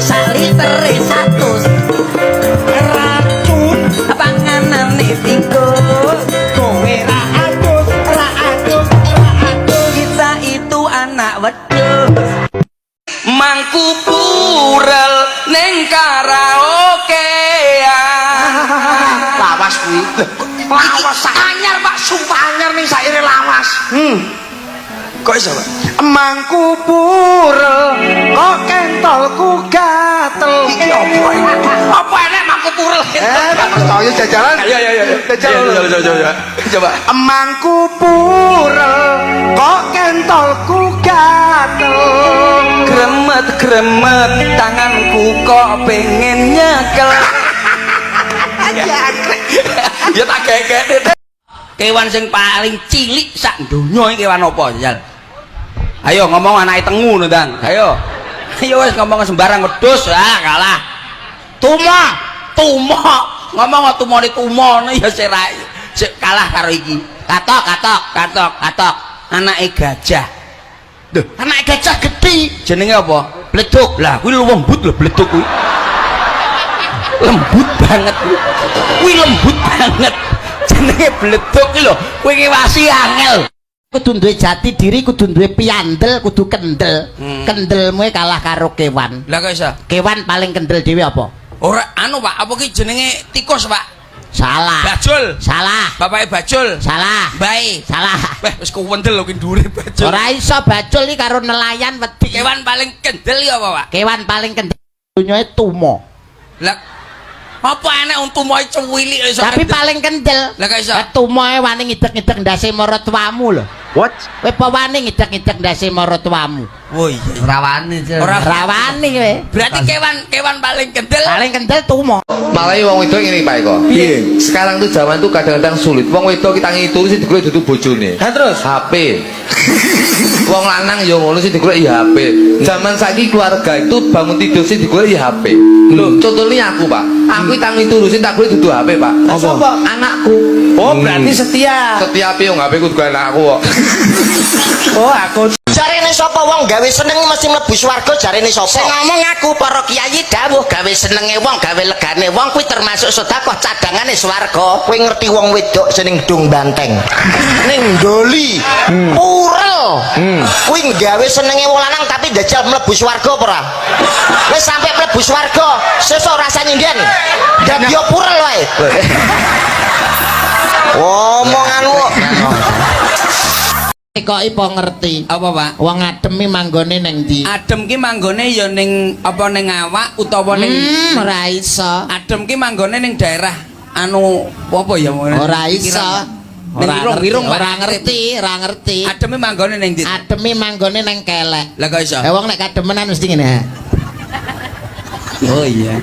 sak litere 100 racun panganane tikus kowe ra adus kita itu anak wedhus mangku purel ning karaoke lawas kuwi lawas anyar Pak sumpah anyar ning saire lawas kok iso Pak mangku purel kok kentolku gatel iki apa enek mangku purel percaya jajalan ayo coba mangku purel kok kentolku gatel gremet tanganku kok pengen nyekel ya tak gekek kewan sing paling cilik sak donya iki kewan apa jal ayo ngomong anake tengu Ndang ayo wis ngomong sembarang wedhus kalah tumo ngomong tumone tumono ya sik kalah karo iki katok anake gajah lho anake gajah gedhi jenenge apa bleduk lah kuwi lembut lho bleduk kuwi lembut banget jenenge bleduk ki lho kowe ki wasi angel kudu duwe jati diri kudu duwe piandel kudu kendel kendelmu kalah karo kewan lah kok iso kewan paling kendel dhewe apa ora anu Pak apa ki jenenge tikus Pak salah bajul salah bapake bajul salah bae salah wis kuwendel lho ki ndure bajul ora iso bajul iki karo nelayan wedi kewan paling kendel ya apa Pak kewan paling kendel dunyoe tumo lah apa enek untumoe cuwilik iso tapi paling kendel lah kok iso tumoe wani ngidek-ngidek ndase marang tuamu lho what kowe apa wani ngidek-ngidek ndase marang tuamu oh iya rawani rawani kowe berarti kewan paling kendel tumo malah wong wedok ngene Pak Eko. Piye? Sekarang tuh zaman tuh kadang-kadang sulit. Wong wedok kita ngitung sih digolek dudu bojone. Lah terus HP. Wong lanang ya ngono sih digolek ya HP. Zaman saiki keluarga itu bangun tidur sih digolek ya HP. Lho, contohnya aku, Pak. Aku tak ngiturusin tak golek dudu HP, Pak. apa Anakku. oh berarti setia Setiap yo HP ku digolek anakku kok. oh aku jarene sapa wong gawe seneng mesti mlebu swarga jarene sapa sing ngomong aku para kiai dawuh gawe senenge wong gawe legane wong kuwi termasuk sedekah cadangane swarga kowe ngerti wong wedok jeneng Dung Banteng ning Doli Purel kuwi gawe senenge wong lanang tapi njajal mlebu swarga apa ora wis sampe mlebu swarga sesuk rasane ndian dadi Purel wae omonganmu kok ipo ngerti apa Pak wong adem iki manggone ning ndi adem ki manggone ya ning apa ning awak utawa ning ora iso adem ki manggone ning daerah anu apa ya ora iso ora ngerti adem manggone ning ndi adem manggone ning kelek lah kok iso wong nek kademenan mesti ngene oh iya